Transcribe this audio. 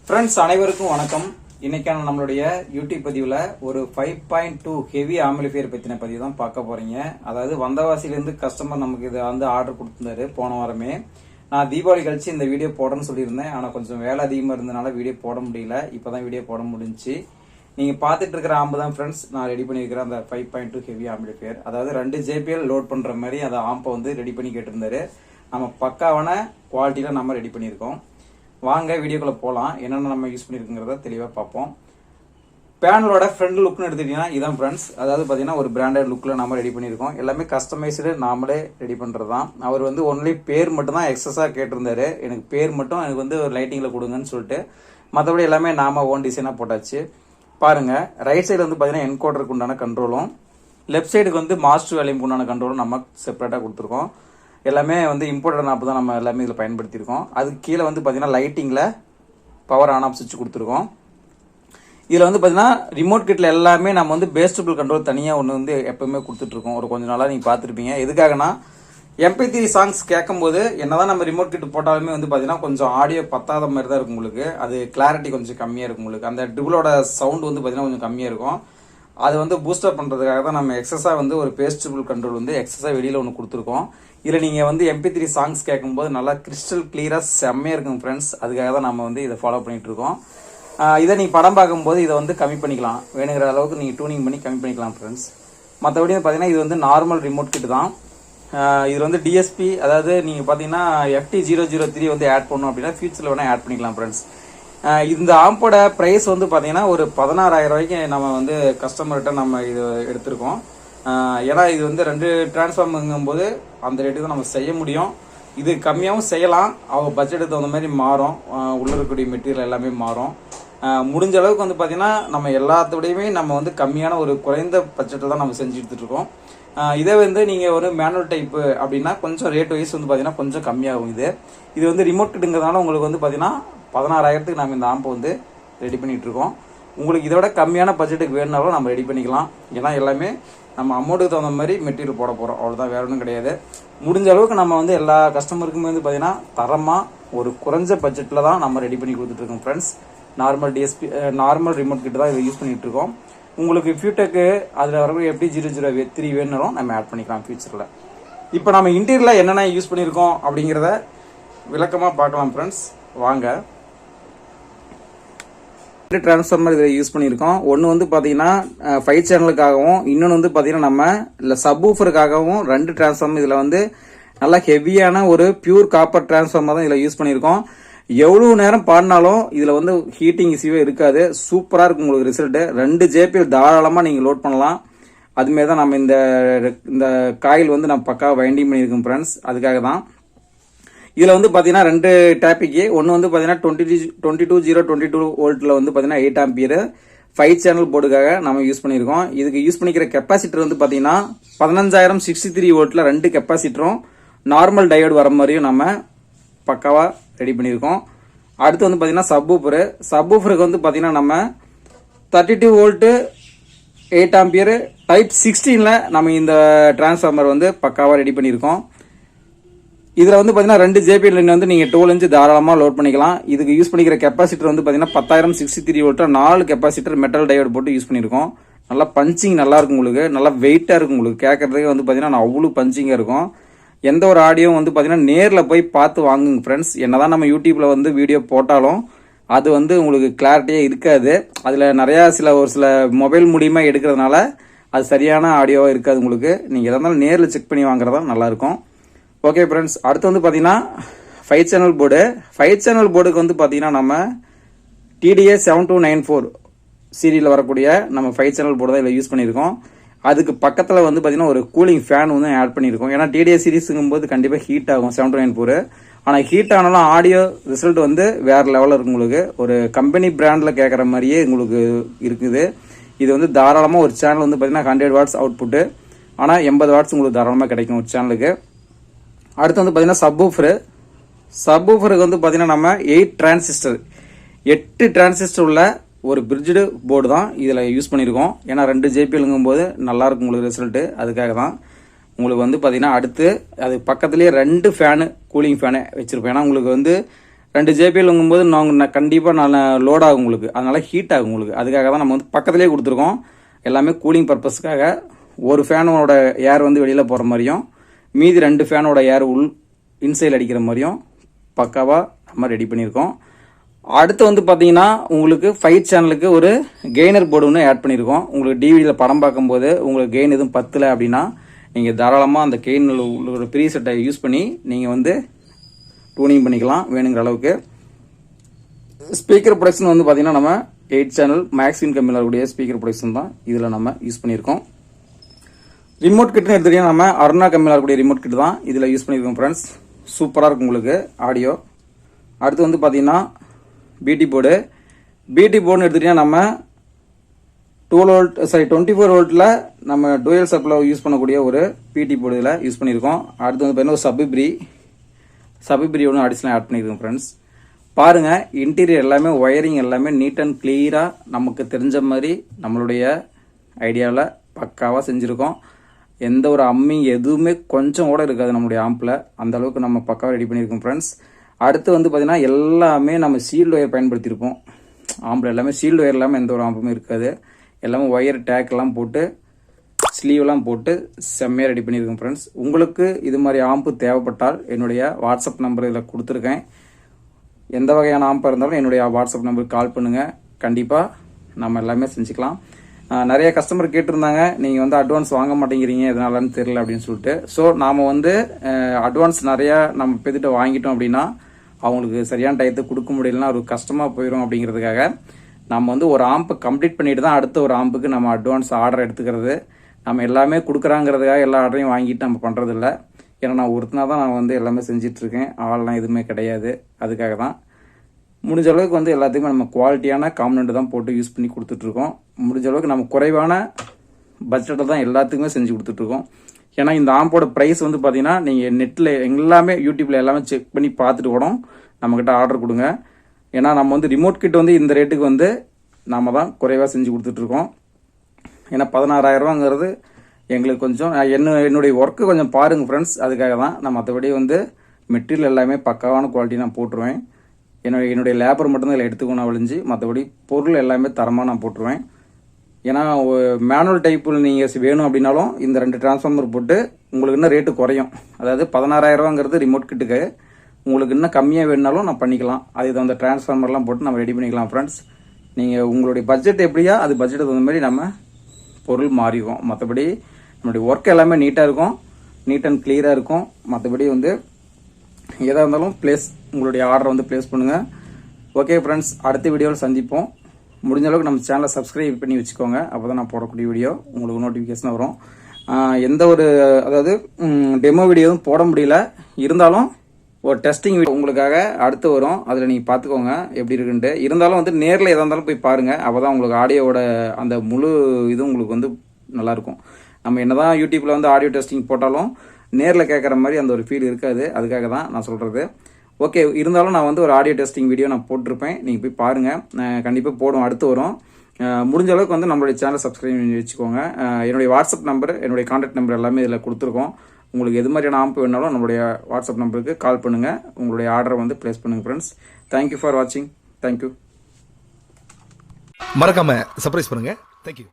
Friends அனைவருக்கும் வணக்கம். இன்னைக்கான நம்மளுடைய யூடியூப் பதிவில் ஒரு 5.2 ஹெவி ஆம்பிளிஃபையர் பற்றின பதிவு தான் பார்க்க போறீங்க. அதாவது வந்தவாசிலேருந்து கஸ்டமர் நமக்கு இதை வந்து ஆர்டர் கொடுத்துருந்தாரு போன வாரமே. நான் தீபாவளி கழிச்சு இந்த வீடியோ போடணும்னு சொல்லியிருந்தேன். ஆனால் கொஞ்சம் வேலை அதிகமாக இருந்ததுனால வீடியோ போட முடியல. இப்போதான் வீடியோ போட முடிஞ்சுச்சு. நீங்கள் பார்த்துட்டு இருக்கிற ஆம்பு தான் ஃப்ரெண்ட்ஸ் நான் ரெடி பண்ணியிருக்கிறேன் அந்த 5.2 ஹெவி ஆம்பிளிஃபையர். அதாவது 2 JBL லோட் பண்ணுற மாதிரி அந்த ஆம்பை வந்து ரெடி பண்ணி கேட்டிருந்தாரு. நம்ம பக்காவான குவாலிட்டியில் நம்ம ரெடி பண்ணியிருக்கோம். வாங்க வீடியோக்குள்ள போகலாம். என்னென்ன நம்ம யூஸ் பண்ணியிருக்குங்கிறத தெளிவாக பார்ப்போம். பேனலோட ஃப்ரண்ட் லுக்னு எடுத்துக்கிட்டீங்கன்னா இதான் ஃப்ரெண்ட்ஸ். அதாவது பார்த்தீங்கன்னா ஒரு பிராண்டட் லுக்கில் நம்ம ரெடி பண்ணியிருக்கோம். எல்லாமே கஸ்டமைஸ்டு நாமளே ரெடி பண்ணுறது தான். அவர் வந்து ஒன்லி பேர் மட்டும் தான் எக்ஸஸாக கேட்டிருந்தாரு. எனக்கு பேர் மட்டும் எனக்கு வந்து ஒரு லைட்டிங்கில் கொடுங்கன்னு சொல்லிட்டு மற்றபடி எல்லாமே நாம ஓன் டிசைனாக போட்டாச்சு. பாருங்க, ரைட் சைடு வந்து பார்த்தீங்கன்னா என்கோடருக்கு உண்டான கண்ட்ரோலும், லெஃப்ட் சைடுக்கு வந்து மாஸ்டர் வேல்யூமுக்கு உண்டான கண்ட்ரோலும் நம்ம செப்பரேட்டாக கொடுத்துருக்கோம். எல்லாமே வந்து இம்போர்ட்டட் நாப்பு தான் நம்ம எல்லாமே இதில் பயன்படுத்தியிருக்கோம். அதுக்கு கீழே வந்து பார்த்தீங்கன்னா லைட்டிங்கில் பவர் ஆன் ஆஃப் சுவிட்ச் கொடுத்துருக்கோம். இதில் வந்து பார்த்தீங்கன்னா ரிமோட் கிட்டில் எல்லாமே நம்ம வந்து பேஸ்டபிள் கண்ட்ரோல் தனியாக ஒன்று வந்து எப்பவுமே கொடுத்துட்ருக்கோம். ஒரு கொஞ்ச நாளாக நீங்கள் பார்த்துருப்பீங்க. எதுக்காகனா MP3 சாங்ஸ் கேட்கும்போது என்னதான் நம்ம ரிமோட் கிட் போட்டாலுமே வந்து பார்த்தீங்கன்னா கொஞ்சம் ஆடியோ பத்தாத மாதிரி தான் இருக்கும் உங்களுக்கு. அது கிளாரிட்டி கொஞ்சம் கம்மியாக இருக்கும் உங்களுக்கு. அந்த ட்ரிபிளோட சவுண்ட் வந்து பார்த்தீங்கன்னா கொஞ்சம் கம்மியாக இருக்கும். அது வந்து பூஸ்டப் பண்ணுறதுக்காக தான் நம்ம எக்ஸஸாக வந்து ஒரு பேஸ்டபிள் கண்ட்ரோல் வந்து எக்ஸஸாக வெளியில் ஒன்று கொடுத்துருக்கோம். இதில் நீங்கள் வந்து MP3 சாங்ஸ் கேட்கும்போது நல்லா கிறிஸ்டல் கிளியராக செம்மையாக இருக்கும் ஃப்ரெண்ட்ஸ். அதுக்காக தான் நம்ம வந்து இதை ஃபாலோ பண்ணிட்டு இருக்கோம். இதை நீங்கள் படம் பார்க்கும்போது இதை வந்து கம்மி பண்ணிக்கலாம். வேணுங்கிற அளவுக்கு நீங்கள் டியூனிங் பண்ணி கம்மி பண்ணிக்கலாம் ஃப்ரெண்ட்ஸ். மற்றபடி பார்த்தீங்கன்னா இது வந்து நார்மல் ரிமோட் கிட் தான். இதில் வந்து DSP, அதாவது நீங்கள் பார்த்தீங்கன்னா FT003 வந்து ஆட் பண்ணணும் அப்படின்னா ஃபியூச்சரில் வேணால் ஆட் பண்ணிக்கலாம் ஃப்ரெண்ட்ஸ். இந்த ஆம்போட ப்ரைஸ் வந்து பார்த்தீங்கன்னா ஒரு 16,000 ரூபாய்க்கு நம்ம வந்து கஸ்டமர்கிட்ட நம்ம இது எடுத்திருக்கோம். ஏன்னா இது வந்து 2 டிரான்ஸ்ஃபார்மருங்கும் போது அந்த ரேட்டு தான் நம்ம செய்ய முடியும். இது கம்மியாகவும் செய்யலாம். அவங்க பட்ஜெட்டுக்கு தகுந்த மாதிரி மாறும். உள்ள இருக்கக்கூடிய மெட்டீரியல் எல்லாமே மாறும். முடிஞ்ச அளவுக்கு வந்து பார்த்தீங்கன்னா நம்ம எல்லாத்தோடையுமே நம்ம வந்து கம்மியான ஒரு குறைந்த பட்ஜெட்டில் தான் நம்ம செஞ்சு எடுத்துகிட்ருக்கோம். இதே வந்து நீங்கள் ஒரு மேனுவல் டைப்பு அப்படின்னா கொஞ்சம் ரேட் வைஸ் வந்து பார்த்தீங்கன்னா கொஞ்சம் கம்மியாகும். இது வந்து ரிமோட் கிட்டுங்கிறதுனால உங்களுக்கு வந்து பார்த்தீங்கன்னா 16,000க்கு நம்ம இந்த ஆம்பை வந்து ரெடி பண்ணிகிட்டு இருக்கோம். உங்களுக்கு இதோட கம்மியான பட்ஜெட்டுக்கு வேணுனாலும் நம்ம ரெடி பண்ணிக்கலாம். ஏன்னா எல்லாமே நம்ம அமௌண்ட்டுக்கு தகுந்த மாதிரி மெட்டீரியல் போட போகிறோம், அவ்வளோதான், வேற ஒன்றும் கிடையாது. முடிஞ்ச அளவுக்கு நம்ம வந்து எல்லா கஸ்டமருக்குமே வந்து பார்த்தீங்கன்னா தரமாக ஒரு குறைஞ்ச பட்ஜெட்டில் தான் நம்ம ரெடி பண்ணி கொடுத்துட்ருக்கோம் friends. Normal DSP normal remote கிட்ட தான் இதை யூஸ் பண்ணிகிட்டு இருக்கோம். உங்களுக்கு ஃபியூட்டக்கு அதில் வரக்கூடிய FT003 வேணுனாலும் நம்ம ஆட் பண்ணிக்கலாம் ஃபியூச்சரில். இப்போ நம்ம இன்டீரியரில் என்னென்ன யூஸ் பண்ணியிருக்கோம் அப்படிங்கிறத விளக்கமாக பார்க்கலாம் ஃப்ரெண்ட்ஸ். வாங்க. 2 டிரான்ஸ்ஃபார்மர் இதை யூஸ் பண்ணியிருக்கோம். ஒன்று வந்து பார்த்தீங்கன்னா 5 சேனலுக்காகவும், இன்னொன்று வந்து பார்த்தீங்கன்னா நம்ம இல்லை சப்வூஃபருக்காகவும் 2 டிரான்ஸ்ஃபார்மர் இதில் வந்து நல்லா ஹெவியான ஒரு பியூர் காப்பர் டிரான்ஸ்ஃபார்மர் தான் இதில் யூஸ் பண்ணியிருக்கோம். எவ்வளோ நேரம் பாடினாலும் இதில் வந்து ஹீட்டிங் இஷ்யூவே இருக்காது. சூப்பராக இருக்கும் உங்களுக்கு ரிசல்ட்டு. 2 JBL தாராளமாக நீங்கள் லோட் பண்ணலாம். அதுமாரி தான் நம்ம இந்த காயில் வந்து நம்ம பக்காவாக வைண்டிங் பண்ணியிருக்கோம் ஃப்ரெண்ட்ஸ். அதுக்காக தான் இதில் வந்து பார்த்தீங்கன்னா 2 டாபிக்கு. ஒன்று வந்து பார்த்தீங்கன்னா 22 வோல்ட்டில் வந்து பார்த்தீங்கன்னா 8 ஆம்பியர் 5 சேனல் போர்டுக்காக நம்ம யூஸ் பண்ணியிருக்கோம். இதுக்கு யூஸ் பண்ணிக்கிற கெப்பாசிட்டர் வந்து பார்த்தீங்கன்னா 15,000 63 வோல்ட்டில் 2 கெப்பாசிட்டரும் நார்மல் டயோடு வர மாதிரியும் நம்ம பக்காவாக ரெடி பண்ணியிருக்கோம். அடுத்து வந்து பார்த்தீங்கன்னா சப்வூஃபருக்கு வந்து பார்த்தீங்கன்னா நம்ம 32 வோல்ட்டு 8 ஆம்பியர் டைப் 16ல் நம்ம இந்த டிரான்ஸ்ஃபார்மர் வந்து பக்காவாக ரெடி பண்ணியிருக்கோம். இதில் வந்து பார்த்தீங்கன்னா 2 JBL வந்து நீங்கள் 12 இன்ச் தாராளமாக லோட் பண்ணிக்கலாம். இதுக்கு யூஸ் பண்ணிக்கிற கெப்பாசிட்டர் வந்து பார்த்தீங்கன்னா 10,000 63 வோல்ட்டில் 4 கெப்பாசிட்டர் மெட்டல் டயோடு போட்டு யூஸ் பண்ணியிருக்கோம். நல்லா பஞ்சிங் நல்லா இருக்கும் உங்களுக்கு. நல்லா வெயிட்டாக இருக்கும் உங்களுக்கு. கேட்கறதுக்கு வந்து பார்த்தீங்கன்னா அவ்வளோ பஞ்சிங்காக இருக்கும். எந்த ஒரு ஆடியோ வந்து பார்த்தீங்கன்னா நேரில் போய் பார்த்து வாங்குங்க ஃப்ரெண்ட்ஸ். என்னதான் நம்ம யூடியூப்பில் வந்து வீடியோ போட்டாலும் அது வந்து உங்களுக்கு கிளாரிட்டியாக இருக்காது. அதில் நிறையா ஒரு சில மொபைல் மூலியமாக எடுக்கிறதுனால அது சரியான ஆடியோவாக இருக்காது உங்களுக்கு. நீங்கள் எதாக இருந்தாலும் நேரில் செக் பண்ணி வாங்குறதா நல்லாயிருக்கும். ஓகே ஃப்ரெண்ட்ஸ், அடுத்து வந்து பார்த்தீங்கன்னா 5 சேனல் போர்டு. 5 சேனல் போர்டுக்கு வந்து பார்த்தீங்கன்னா நம்ம TDA 7294 சீரியலில் வரக்கூடிய நம்ம 5 சேனல் போர்டு தான் இதில் யூஸ் பண்ணியிருக்கோம். அதுக்கு பக்கத்தில் வந்து பார்த்தீங்கன்னா ஒரு கூலிங் ஃபேன் வந்து ஆட் பண்ணியிருக்கோம். ஏன்னா TDA சீரிஸுங்கும் போது கண்டிப்பாக ஹீட் ஆகும் 7294. ஆனால் ஹீட் ஆனாலும் ஆடியோ ரிசல்ட் வந்து வேறு லெவலில் இருக்கும் உங்களுக்கு. ஒரு கம்பெனி பிராண்டில் கேட்குற மாதிரியே உங்களுக்கு இருக்குது. இது வந்து தாராளமாக ஒரு சேனல் வந்து பார்த்தீங்கன்னா 100 வாட்ஸ் அவுட்புட்டு, ஆனால் 80 வாட்ஸ் உங்களுக்கு தாராளமாக கிடைக்கும் ஒரு சேனலுக்கு. அடுத்து வந்து பார்த்தீங்கன்னா சப்வூஃபருக்கு வந்து பார்த்தீங்கன்னா நம்ம 8 டிரான்சிஸ்டர் உள்ள ஒரு பிரிட்ஜடு போர்டு தான் இதில் யூஸ் பண்ணியிருக்கோம். ஏன்னா 2 JBLங்கும் போது நல்லாயிருக்கும் உங்களுக்கு ரிசல்ட்டு. அதுக்காக தான் உங்களுக்கு வந்து பார்த்தீங்கன்னா அடுத்து அது பக்கத்துலேயே 2 ஃபேனு கூலிங் ஃபேனு வச்சுருப்போம். ஏன்னா உங்களுக்கு வந்து 2 ஜேபிஎல்ங்கும்போது நாங்கள் கண்டிப்பாக நல்ல லோட் ஆகும் உங்களுக்கு, அதனால ஹீட் ஆகும் உங்களுக்கு. அதுக்காக தான் நம்ம வந்து பக்கத்துலேயே கொடுத்துருக்கோம். எல்லாமே கூலிங் பர்பஸ்க்காக. ஒரு ஃபேனோட ஏர் வந்து வெளியில் போகிற மாதிரியும், மீதி 2 ஃபேனோட ஏர் இன்சைல் அடிக்கிற மாதிரியும் பக்காவாக நம்ம ரெடி பண்ணியிருக்கோம். அடுத்து வந்து பார்த்தீங்கன்னா உங்களுக்கு 5 சேனலுக்கு ஒரு கெய்னர் போர்டு ஒன்று ஆட் பண்ணியிருக்கோம். உங்களுக்கு டிவிடியில் படம் பார்க்கும்போது உங்களுக்கு கெயின் எதுவும் பத்தலை அப்படின்னா நீங்கள் தாராளமாக அந்த கெயின் உங்களோட ப்ரீ செட்டை யூஸ் பண்ணி நீங்கள் வந்து டூனிங் பண்ணிக்கலாம் வேணுங்கிற அளவுக்கு. ஸ்பீக்கர் ப்ரொடக்ஷன் வந்து பார்த்தீங்கன்னா நம்ம 8 சேனல் மேக்ஸின் கம்மியில் இருக்கக்கூடிய ஸ்பீக்கர் ப்ரொடக்ஷன் தான் இதில் நம்ம யூஸ் பண்ணியிருக்கோம். ரிமோட் கிட்னு எடுத்துக்கிட்டீங்கன்னா நம்ம அருணா கம்மியில் இருக்கக்கூடிய ரிமோட் கிட் தான் இதில் யூஸ் பண்ணியிருக்கோம் ஃப்ரெண்ட்ஸ். சூப்பராக இருக்கும் உங்களுக்கு ஆடியோ. அடுத்து வந்து பார்த்தீங்கன்னா பிடி போர்டுன்னு எடுத்துக்கிட்டீங்கன்னா நம்ம 24 வோல்ட்டில் நம்ம டூயல் சப்ளை யூஸ் பண்ணக்கூடிய ஒரு பிடி போர்டு இதில் யூஸ் பண்ணியிருக்கோம். அடுத்து வந்து பார்த்தீங்கன்னா சபிப்ரி ஒன்று அடிஷனல் ஆட் பண்ணியிருக்கோம் ஃப்ரெண்ட்ஸ். பாருங்கள், இன்டீரியர் எல்லாமே ஒயரிங் எல்லாமே நீட் அண்ட் கிளியராக நமக்கு தெரிஞ்ச மாதிரி நம்மளுடைய ஐடியாவில் பக்காவாக செஞ்சுருக்கோம். எந்த ஒரு அம்மிங் எதுவுமே கொஞ்சம் கூட இருக்காது நம்மளுடைய ஆம்பில், அந்த அளவுக்கு நம்ம பக்காவாக ரெடி பண்ணியிருக்கோம் ஃப்ரெண்ட்ஸ். அடுத்து வந்து பார்த்தீங்கன்னா எல்லாமே நம்ம சீல்டு ஒயர் பயன்படுத்தியிருப்போம். ஆம்பில் எல்லாமே சீல்டு ஒயர் இல்லாமல் எந்த ஒரு ஆம்புமே இருக்காது. எல்லாமே ஒயர் டேக் எல்லாம் போட்டு ஸ்லீவெல்லாம் போட்டு செம்மையாக ரெடி பண்ணியிருக்கோம் ஃப்ரெண்ட்ஸ். உங்களுக்கு இது மாதிரி ஆம்பு தேவைப்பட்டால் என்னுடைய வாட்ஸ்அப் நம்பர் இதில் கொடுத்துருக்கேன். எந்த வகையான ஆம்பாக இருந்தாலும் என்னுடைய வாட்ஸ்அப் நம்பருக்கு கால் பண்ணுங்கள். கண்டிப்பாக நம்ம எல்லாமே செஞ்சுக்கலாம். நிறைய கஸ்டமர் கேட்டிருந்தாங்க, நீங்கள் வந்து அட்வான்ஸ் வாங்க மாட்டேங்கிறீங்க எதனாலன்னு தெரியல அப்படின்னு சொல்லிட்டு. ஸோ நாம் வந்து அட்வான்ஸ் நிறையா நம்ம பேர்த்திட்ட வாங்கிட்டோம் அப்படின்னா அவங்களுக்கு சரியான டயத்துக்கு கொடுக்க முடியலன்னா ஒரு கஷ்டமாக போயிடும். அப்படிங்கிறதுக்காக நம்ம வந்து ஒரு ஆம்பை கம்ப்ளீட் பண்ணிட்டு தான் அடுத்த ஒரு ஆம்புக்கு நம்ம அட்வான்ஸ் ஆர்டர் எடுத்துக்கிறது. நம்ம எல்லாமே கொடுக்குறாங்கிறதுக்காக எல்லா ஆர்டரையும் வாங்கிட்டு நம்ம பண்ணுறதில்ல. ஏன்னா நான் ஒருத்தனா தான் நான் வந்து எல்லாமே செஞ்சிட்ருக்கேன், ஆள்லாம் எதுவுமே கிடையாது. அதுக்காக தான் முடிஞ்ச அளவுக்கு வந்து எல்லாத்துக்குமே நம்ம குவாலிட்டியான காம்பனண்ட் தான் போட்டு யூஸ் பண்ணி கொடுத்துட்ருக்கோம். முடிஞ்ச அளவுக்கு நம்ம குறைவான பட்ஜெட்டை தான் எல்லாத்துக்குமே செஞ்சு கொடுத்துட்ருக்கோம். ஏன்னா இந்த ஆம்போட ப்ரைஸ் வந்து பார்த்தீங்கன்னா நீங்கள் நெட்டில் எல்லாமே யூடியூப்பில் எல்லாமே செக் பண்ணி பார்த்துட்டு கூட நம்மக்கிட்ட ஆர்டர் கொடுங்க. ஏன்னா நம்ம வந்து ரிமோட் கிட் வந்து இந்த ரேட்டுக்கு வந்து நம்ம தான் குறைவாக செஞ்சு கொடுத்துட்ருக்கோம். ஏன்னா 16,000 ரூபாங்கிறது எங்களுக்கு கொஞ்சம் என்னுடைய ஒர்க்கு கொஞ்சம் பாருங்கள் ஃப்ரெண்ட்ஸ். அதுக்காக தான் நான் மற்றபடி வந்து மெட்டீரியல் எல்லாமே பக்காவான குவாலிட்டி நான் போட்டுருவேன். என்னுடைய லேபர் மட்டும்தான் இதில் எடுத்துக்கணும் ஒழிஞ்சு மற்றபடி பொருள் எல்லாமே தரமாக நான் போட்டுருவேன். ஏன்னா மேனுவல் டைப்பில் நீங்கள் வேணும் அப்படின்னாலும் இந்த 2 டிரான்ஸ்ஃபார்மர் போட்டு உங்களுக்கு இன்னும் ரேட்டு குறையும். அதாவது 16,000 ரூபாங்கிறது ரிமோட் கிட்டுக்கு, உங்களுக்கு இன்னும் கம்மியாக வேணுனாலும் நான் பண்ணிக்கலாம். அது அந்த டிரான்ஸ்ஃபார்மர்லாம் போட்டு நம்ம ரெடி பண்ணிக்கலாம் ஃப்ரெண்ட்ஸ். நீங்கள் உங்களுடைய பட்ஜெட் எப்படியா அது பட்ஜெட்டுக்கு தகுந்த மாதிரி நம்ம பொருள் மாறிக்கும். மற்றபடி நம்மளுடைய ஒர்க் எல்லாமே நீட்டாக இருக்கும், நீட் அண்ட் கிளியராக இருக்கும். மற்றபடி வந்து எதாக இருந்தாலும் உங்களுடைய ஆர்டரை வந்து ப்ளேஸ் பண்ணுங்கள். ஓகே ஃப்ரெண்ட்ஸ், அடுத்த வீடியோவில் சந்திப்போம். முடிஞ்ச அளவுக்கு நம்ம சேனலை சப்ஸ்கிரைப் பண்ணி வச்சுக்கோங்க. அப்போ தான் நான் போடக்கூடிய வீடியோ உங்களுக்கு நோட்டிஃபிகேஷன் வரும். எந்த ஒரு அதாவது டெமோ வீடியோவும் போட முடியல, இருந்தாலும் ஒரு டெஸ்டிங் வீடியோ உங்களுக்காக அடுத்து வரும். அதில் நீங்கள் பார்த்துக்கோங்க எப்படி இருக்குன்ட்டு. இருந்தாலும் வந்து நேரில் எதாக இருந்தாலும் போய் பாருங்கள். அப்போ தான் உங்களுக்கு ஆடியோவோட அந்த முழு இது உங்களுக்கு வந்து நல்லாயிருக்கும். நம்ம என்ன தான் யூடியூப்பில் வந்து ஆடியோ டெஸ்டிங் போட்டாலும் நேரில் கேட்குற மாதிரி அந்த ஒரு ஃபீல் இருக்காது. அதுக்காக தான் நான் சொல்கிறது. ஓகே, இருந்தாலும் நான் வந்து ஒரு ஆடியோ டெஸ்டிங் வீடியோ நான் போட்டிருப்பேன், நீங்கள் போய் பாருங்கள். கண்டிப்பாக போடும், அடுத்து வரும். முடிஞ்ச அளவுக்கு வந்து நம்மளுடைய சேனலை சப்ஸ்கிரைப் பண்ணி வச்சுக்கோங்க. என்னுடைய வாட்ஸ்அப் நம்பர், என்னுடைய கான்டாக்ட் நம்பர் எல்லாமே இதில் கொடுத்துருக்கோம். உங்களுக்கு எது மாதிரியான ஆம்பு வேணாலும் நம்மளுடைய வாட்ஸ்அப் நம்பருக்கு கால் பண்ணுங்கள். உங்களுடைய ஆர்டரை வந்து ப்ளேஸ் பண்ணுங்கள் ஃப்ரெண்ட்ஸ். தேங்க்யூ ஃபார் வாட்சிங். தேங்க்யூ. மறக்காம சர்ப்ரைஸ் பண்ணுங்க. தேங்க்யூ.